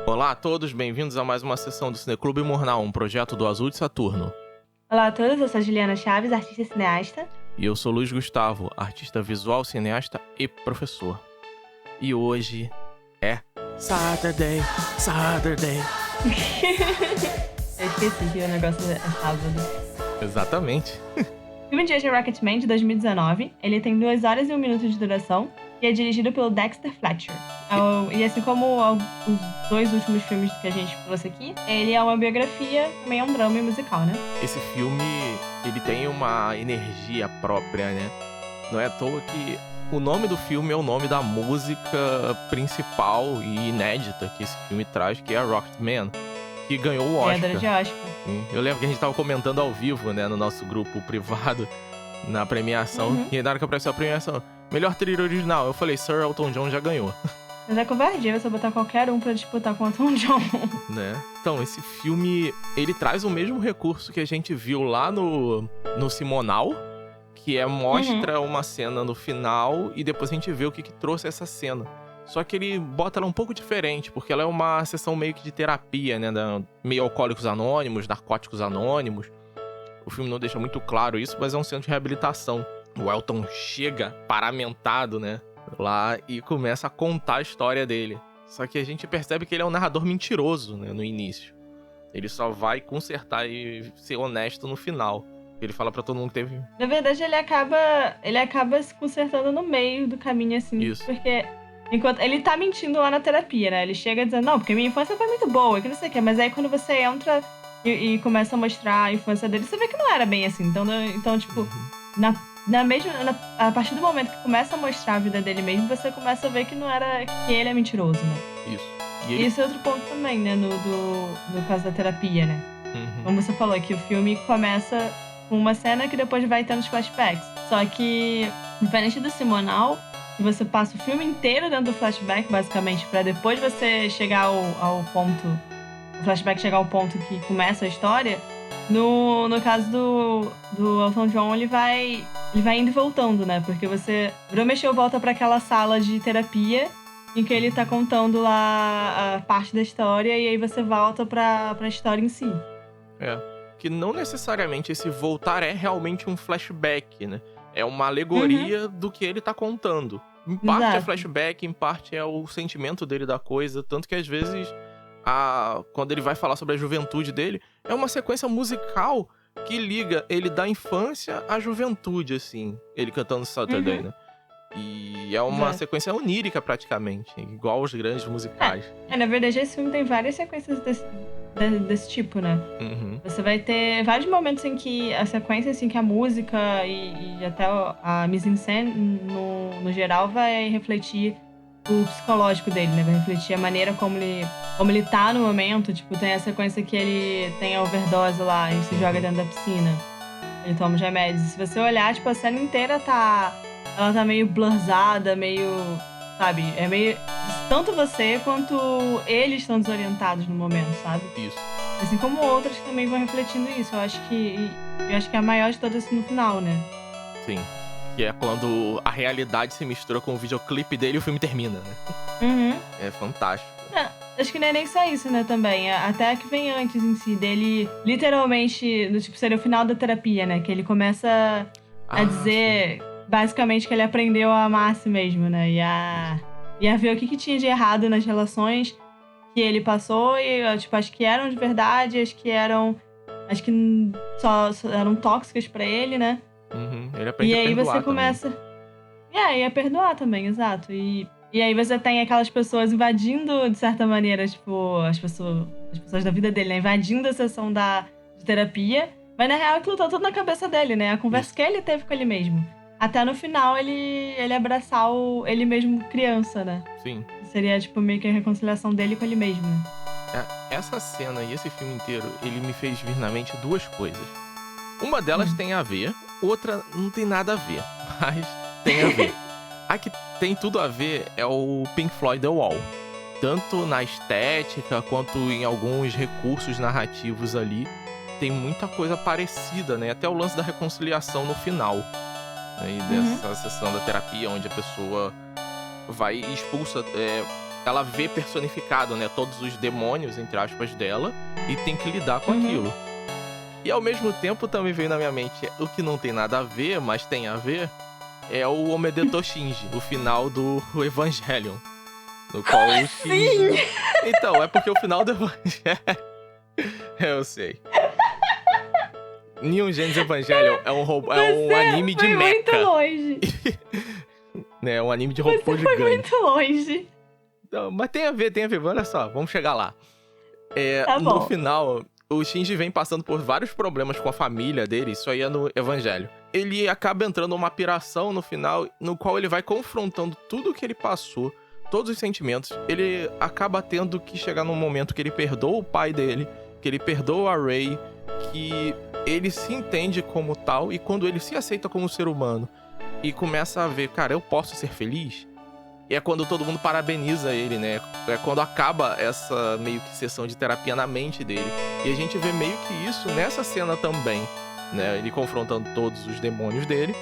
Olá a todos, bem-vindos a mais uma sessão do Cineclube Murnau, um projeto do Azul de Saturno. Olá a todos, eu sou a Juliana Chaves, artista e cineasta. E eu sou Luiz Gustavo, artista visual, cineasta e professor. E hoje é Saturday. Eu esqueci que o negócio é sábado. Exatamente. O filme de hoje é Rocketman, de 2019. Ele tem 2 horas e 1 minuto de duração e é dirigido pelo Dexter Fletcher. E assim como os 2 últimos filmes que a gente trouxe aqui, ele é uma biografia, também é um drama e musical, né? Esse filme, ele tem uma energia própria, né? Não é à toa que o nome do filme é o nome da música principal e inédita que esse filme traz, que é Rocketman, que ganhou o Oscar. Ganhadora de Oscar. Sim. Eu lembro que a gente tava comentando ao vivo, né, no nosso grupo privado, na premiação. E na hora que apareceu a premiação, melhor trilha original, eu falei, Sir Elton John já ganhou. Mas é covardia você botar qualquer um pra disputar com o Elton John. Né? Então, esse filme, ele traz o mesmo recurso que a gente viu lá no Simonal, que mostra uma cena no final e depois a gente vê o que trouxe essa cena. Só que ele bota ela um pouco diferente, porque ela é uma sessão meio que de terapia, né? Meio alcoólicos anônimos, narcóticos anônimos. O filme não deixa muito claro isso, mas é um centro de reabilitação. O Elton chega paramentado, né? Lá e começa a contar a história dele. Só que a gente percebe que ele é um narrador mentiroso, né? No início. Ele só vai consertar e ser honesto no final. Ele fala pra todo mundo que teve... Na verdade, ele acaba se consertando no meio do caminho, assim. Isso. Porque... Enquanto ele tá mentindo lá na terapia, né? Ele chega dizendo, não, porque minha infância foi muito boa, que não sei o quê. Mas aí quando você entra e começa a mostrar a infância dele, você vê que não era bem assim. Então tipo, a partir do momento que começa a mostrar a vida dele mesmo, você começa a ver que não era, que ele é mentiroso, né? Isso. E isso é outro ponto também, né? No caso da terapia, né? Como você falou, que o filme começa com uma cena que depois vai tendo os flashbacks. Só que, diferente do Simonal, que você passa o filme inteiro dentro do flashback, basicamente, pra depois você chegar ao ponto... O flashback chegar ao ponto que começa a história. No caso do Elton John, ele vai indo e voltando, né? Porque você... Virou mexeu, volta pra aquela sala de terapia em que ele tá contando lá a parte da história e aí você volta pra história em si. Que não necessariamente esse voltar é realmente um flashback, né? É uma alegoria do que ele tá contando. Em parte é flashback, em parte é o sentimento dele da coisa. Tanto que às vezes, quando ele vai falar sobre a juventude dele, é uma sequência musical que liga ele da infância à juventude, assim. Ele cantando Saturday, né? E é uma sequência onírica, praticamente. Igual os grandes musicais. Na verdade, esse filme tem várias sequências desse tipo, né? Você vai ter vários momentos em que a sequência, assim, que a música e até a mise-en-scène, no geral, vai refletir o psicológico dele, né? Vai refletir a maneira como ele tá no momento. Tipo, tem a sequência que ele tem a overdose lá e se joga dentro da piscina. Ele toma os remédios. E se você olhar, tipo, a cena inteira ela tá meio blurzada, meio... Sabe? É meio... Tanto você quanto eles estão desorientados no momento, sabe? Isso. Assim como outras que também vão refletindo isso. Eu acho que a maior de todas no final, né? Sim. Que é quando a realidade se mistura com o videoclipe dele e o filme termina, né? É fantástico. Acho que não é nem só isso, né, também. Até que vem antes em si, dele literalmente, tipo, seria o final da terapia, né? Que ele começa a dizer... Sim. Basicamente que ele aprendeu a amar a si mesmo, né? E a ver o que tinha de errado nas relações que ele passou. E, tipo, as que eram de verdade, as que só eram tóxicas pra ele, né? Ele aprende a perdoar. E aí você também. começa... E a perdoar também, exato. E aí você tem aquelas pessoas invadindo, de certa maneira, tipo, as pessoas da vida dele, né? Invadindo a sessão de terapia. Mas, na real, aquilo tá tudo na cabeça dele, né? A conversa que ele teve com ele mesmo. Até no final, ele abraçar ele mesmo criança, né? Sim. Seria, tipo, meio que a reconciliação dele com ele mesmo, né? Essa cena e esse filme inteiro, ele me fez vir na mente 2 coisas. Uma delas tem a ver, outra não tem nada a ver, mas tem a ver. A que tem tudo a ver é o Pink Floyd The Wall. Tanto na estética, quanto em alguns recursos narrativos ali. Tem muita coisa parecida, né? Até o lance da reconciliação no final. E dessa sessão da terapia, onde a pessoa vai e expulsa ela vê personificado, né, todos os demônios, entre aspas, dela, e tem que lidar com aquilo. E ao mesmo tempo também veio na minha mente o que não tem nada a ver, mas tem a ver, é o Omedetou Shinji, o final do Evangelion. No qual o Shinji... Então, é porque o final do Evangelion... Eu sei. Neon Genesis Evangelion é um anime de mecha. Muito longe. É um anime de robô gigante. Foi muito longe. Então, mas tem a ver. Olha só, vamos chegar lá. Tá bom. No final, o Shinji vem passando por vários problemas com a família dele. Isso aí é no Evangelho. Ele acaba entrando numa piração no final, no qual ele vai confrontando tudo que ele passou, todos os sentimentos. Ele acaba tendo que chegar num momento que ele perdoa o pai dele, que ele perdoa a Rei, que ele se entende como tal, e quando ele se aceita como ser humano e começa a ver, cara, eu posso ser feliz? E é quando todo mundo parabeniza ele, né? É quando acaba essa meio que sessão de terapia na mente dele. E a gente vê meio que isso nessa cena também, né? Ele confrontando todos os demônios dele,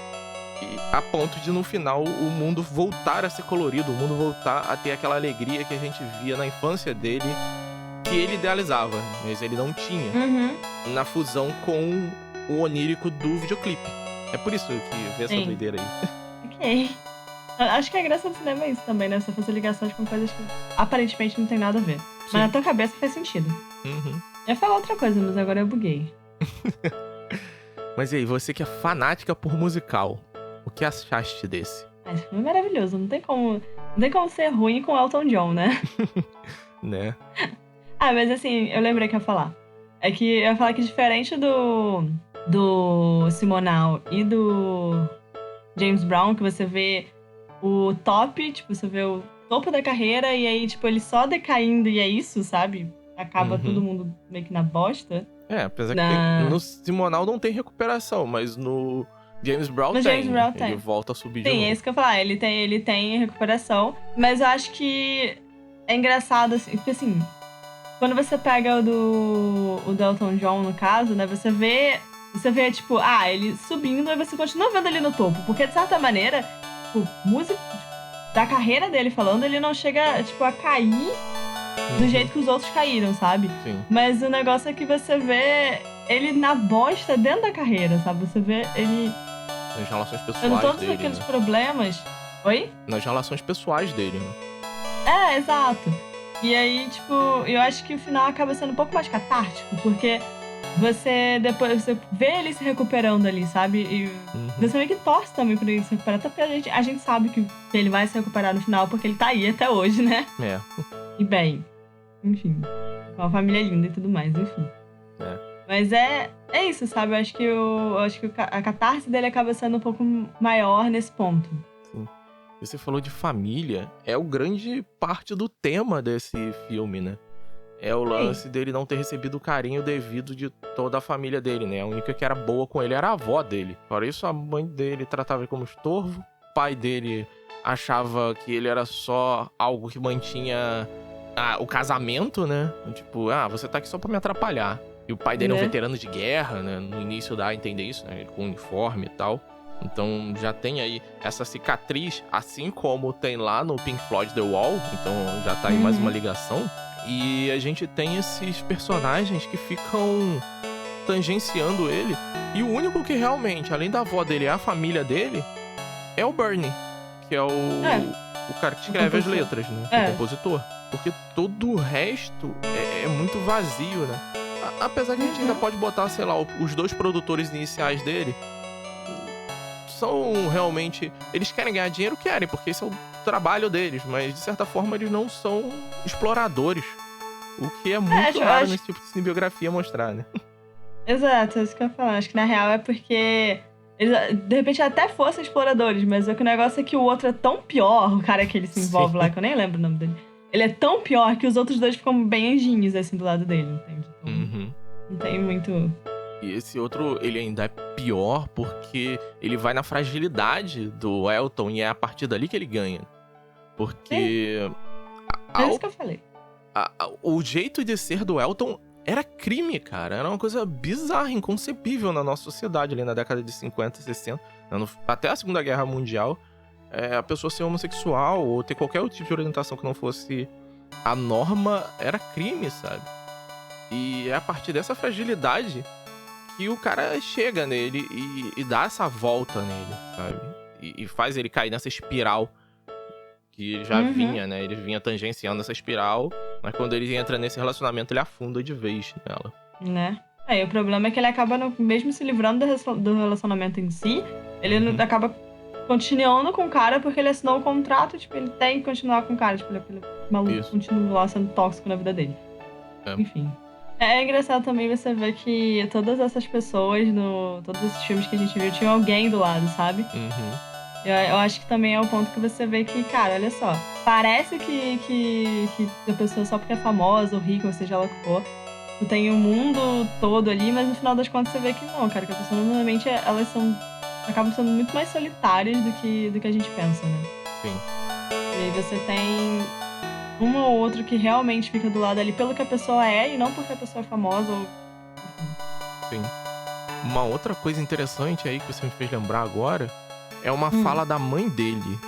e a ponto de no final o mundo voltar a ser colorido, o mundo voltar a ter aquela alegria que a gente via na infância dele, que ele idealizava, mas ele não tinha, na fusão com o onírico do videoclipe. É por isso que vê essa doideira aí. Ok. Acho que a graça do cinema é isso também, né? Você fazer ligações com coisas que aparentemente não tem nada a ver. Sim. Mas na tua cabeça faz sentido. Eu ia falar outra coisa, mas agora eu buguei. Mas e aí, você que é fanática por musical, o que achaste desse? Esse filme é maravilhoso, não tem como ser ruim com Elton John, né? Né? Mas assim, eu lembrei que eu ia falar. É que eu ia falar que diferente do Simonal e do James Brown, que você vê o top, tipo, você vê o topo da carreira e aí, tipo, ele só decaindo e é isso, sabe? Acaba todo mundo meio que na bosta. Apesar que no Simonal não tem recuperação, mas no James Brown tem. Ele volta a subir de novo. Sim, é isso que eu ia falar. Ele tem recuperação, mas eu acho que é engraçado, assim, porque assim, quando você pega o Elton John, no caso, né, você vê, tipo, ele subindo e você continua vendo ele no topo. Porque, de certa maneira, tipo, música da carreira dele falando, ele não chega, tipo, a cair do jeito que os outros caíram, sabe? Sim. Mas o negócio é que você vê ele na bosta dentro da carreira, sabe? Você vê ele... Nas relações pessoais todos dele, aqueles né? problemas... Oi? Nas relações pessoais dele, né? Exato. E aí, tipo, eu acho que o final acaba sendo um pouco mais catártico, porque você vê ele se recuperando ali, sabe? E você meio que torce também pra ele se recuperar, até porque a gente sabe que ele vai se recuperar no final, porque ele tá aí até hoje, né? E bem, enfim, com uma família linda e tudo mais, enfim. Mas é isso, sabe? Eu acho que a catarse dele acaba sendo um pouco maior nesse ponto. Sim. Você falou de família, é o grande parte do tema desse filme, né? É o lance dele não ter recebido o carinho devido de toda a família dele, né? A única que era boa com ele era a avó dele. Fora isso, a mãe dele tratava ele como estorvo. O pai dele achava que ele era só algo que mantinha o casamento, né? Tipo, você tá aqui só pra me atrapalhar. E o pai dele é um veterano de guerra, né? No início dá a entender isso, né? Com uniforme e tal. Então já tem aí essa cicatriz, assim como tem lá no Pink Floyd The Wall. Então já tá aí mais uma ligação. E a gente tem esses personagens que ficam tangenciando ele. E o único que realmente, além da avó dele, é a família dele, é o Bernie. Que é o cara que escreve as letras, né? O compositor. Porque todo o resto é muito vazio, né? Apesar que a gente ainda pode botar, sei lá, os dois produtores iniciais dele são realmente... Eles querem ganhar dinheiro? Querem, porque esse é o trabalho deles. Mas, de certa forma, eles não são exploradores. O que é muito raro nesse tipo de cinebiografia mostrar, né? Exato, é isso que eu ia falar. Acho que, na real, é porque... Eles, de repente, até fossem exploradores, mas o negócio é que o outro é tão pior, o cara que ele se envolve lá, que eu nem lembro o nome dele. Ele é tão pior que os outros dois ficam bem anjinhos, assim, do lado dele, entende? Então, não tem muito... E esse outro, ele ainda é pior porque ele vai na fragilidade do Elton e é a partir dali que ele ganha. Porque... É isso que eu falei. O jeito de ser do Elton era crime, cara. Era uma coisa bizarra, inconcebível na nossa sociedade ali na década de 50, 60. Até a Segunda Guerra Mundial. a pessoa ser homossexual ou ter qualquer outro tipo de orientação que não fosse a norma era crime, sabe? E é a partir dessa fragilidade que o cara chega nele e dá essa volta nele, sabe? E faz ele cair nessa espiral que ele já vinha, né? Ele vinha tangenciando essa espiral, mas quando ele entra nesse relacionamento, ele afunda de vez nela. Né? E o problema é que ele acaba, mesmo se livrando do relacionamento em si, ele acaba continuando com o cara porque ele assinou o contrato, tipo, ele tem que continuar com o cara, tipo, ele maluco continua lá sendo tóxico na vida dele. Enfim. É engraçado também você ver que todas essas pessoas, todos esses filmes que a gente viu, tinha alguém do lado, sabe? Eu acho que também é o ponto que você vê que, cara, olha só, parece que a pessoa só porque é famosa ou rica, ou seja lá o que for, tu tem o mundo todo ali, mas no final das contas você vê que não, cara, que a pessoa normalmente elas acabam sendo muito mais solitárias do que a gente pensa, né? Sim. E aí você tem um ou outro que realmente fica do lado ali pelo que a pessoa é e não porque a pessoa é famosa ou... Sim. Uma outra coisa interessante aí que você me fez lembrar agora é uma fala da mãe dele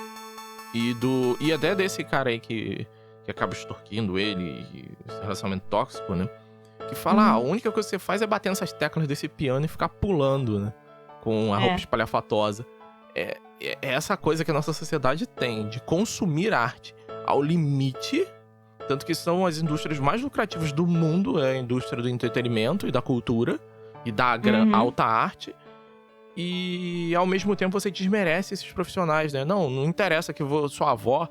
e até desse cara aí que acaba extorquindo ele e esse relacionamento tóxico, né? Que fala, a única coisa que você faz é bater nessas teclas desse piano e ficar pulando, né? Com a roupa espalhafatosa. É essa coisa que a nossa sociedade tem, de consumir arte ao limite. Tanto que são as indústrias mais lucrativas do mundo, é a indústria do entretenimento e da cultura e da alta arte. E ao mesmo tempo você desmerece esses profissionais, né? Não interessa que sua avó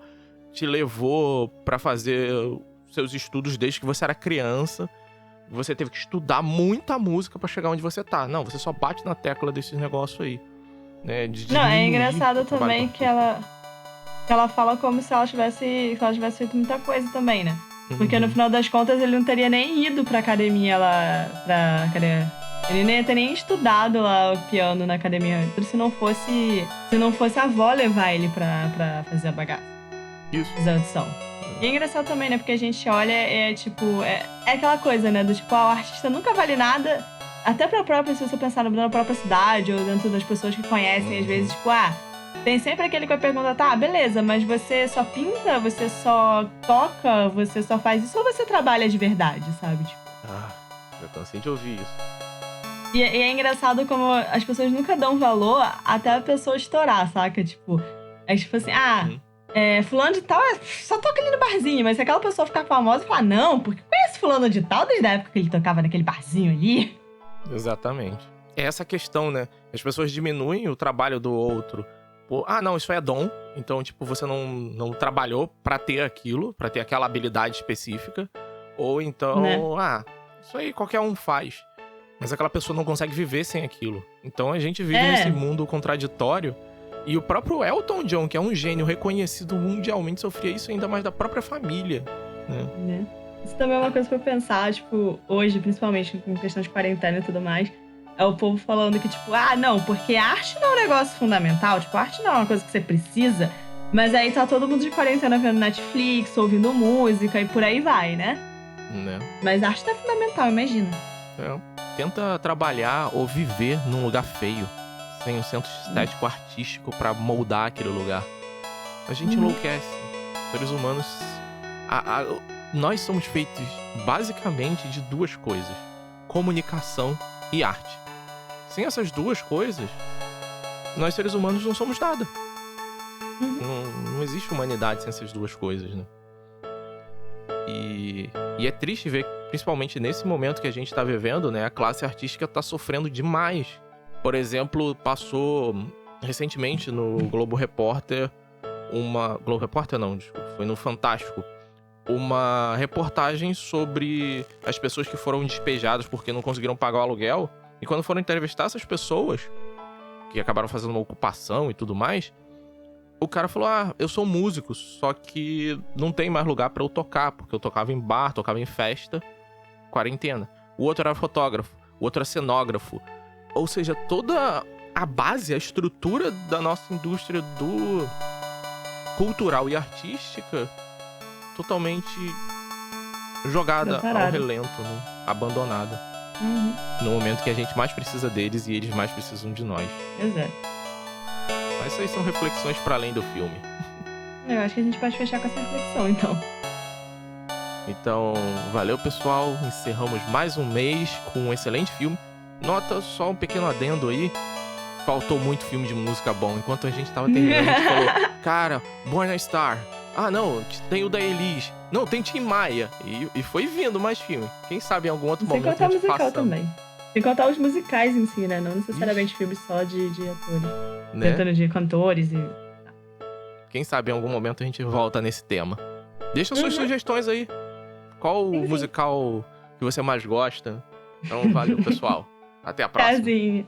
te levou pra fazer seus estudos desde que você era criança. Você teve que estudar muita música pra chegar onde você tá. Não, você só bate na tecla desses negócios aí. Né? Não, é engraçado também que ela fala como se ela tivesse feito muita coisa também, né? Porque no final das contas ele não teria nem ido pra academia lá, ele nem ia ter nem estudado lá o piano na academia se não fosse a avó levar ele pra fazer a bagaça. Isso. Fazer a audição. E é engraçado também, né? Porque a gente olha, é aquela coisa, né? Do tipo, o artista nunca vale nada. Até pra própria, se você pensar na própria cidade ou dentro das pessoas que conhecem, às vezes, tipo, tem sempre aquele que vai perguntar, tá, beleza, mas você só pinta, você só toca, você só faz isso ou você trabalha de verdade, sabe? Tipo... eu cansei de ouvir isso. E é engraçado como as pessoas nunca dão valor até a pessoa estourar, saca? Tipo, é tipo assim, fulano de tal só toca ali no barzinho, mas se aquela pessoa ficar famosa e falar, não, porque conhece fulano de tal desde a época que ele tocava naquele barzinho ali. Exatamente. É essa questão, né? As pessoas diminuem o trabalho do outro. Não, isso é dom. Então, tipo, você não trabalhou pra ter aquilo, pra ter aquela habilidade específica. Ou então, né? Isso aí qualquer um faz. Mas aquela pessoa não consegue viver sem aquilo. Então a gente vive nesse mundo contraditório. E o próprio Elton John, que é um gênio reconhecido mundialmente, sofria isso ainda mais da própria família, né? Isso também é uma coisa pra pensar, tipo, hoje, principalmente com questão de quarentena e tudo mais, é o povo falando que, tipo, não, porque arte não é um negócio fundamental, tipo, arte não é uma coisa que você precisa, mas aí tá todo mundo de quarentena vendo Netflix, ouvindo música e por aí vai, né? Mas arte não é fundamental, imagina. Tenta trabalhar ou viver num lugar feio, sem um centro estético artístico pra moldar aquele lugar. A gente enlouquece. Seres humanos... Nós somos feitos basicamente de duas coisas: comunicação e arte. Sem essas duas coisas, nós seres humanos não somos nada. Não existe humanidade sem essas duas coisas, né? E é triste ver, principalmente nesse momento que a gente tá vivendo, né? A classe artística tá sofrendo demais. Por exemplo, passou recentemente no Globo Repórter Globo Repórter não, desculpa, foi no Fantástico. Uma reportagem sobre as pessoas que foram despejadas porque não conseguiram pagar o aluguel. E quando foram entrevistar essas pessoas, que acabaram fazendo uma ocupação e tudo mais, o cara falou, eu sou músico, só que não tem mais lugar pra eu tocar, porque eu tocava em bar, tocava em festa, quarentena. O outro era fotógrafo, o outro era cenógrafo. Ou seja, toda a base, a estrutura da nossa indústria do cultural e artística totalmente jogada ao relento, né? Abandonada. No momento que a gente mais precisa deles e eles mais precisam de nós. Exato. Mas aí são reflexões para além do filme. Eu acho que a gente pode fechar com essa reflexão, então. Então, valeu, pessoal. Encerramos mais um mês com um excelente filme. Nota só um pequeno adendo aí. Faltou muito filme de música bom. Enquanto a gente tava terminando, a gente falou, cara, Born a Star. Ah, não, tem o da Elis. Não, tem Tim Maia. E foi vindo mais filme. Quem sabe em algum outro momento a gente Sem contar o musical também. Sem contar os musicais em si, né? Não necessariamente filmes só de atores. Né? Tentando de cantores e... Quem sabe em algum momento a gente volta nesse tema. Deixa suas sugestões aí. Qual o musical que você mais gosta? Então, valeu, pessoal. Até a próxima. Casinha.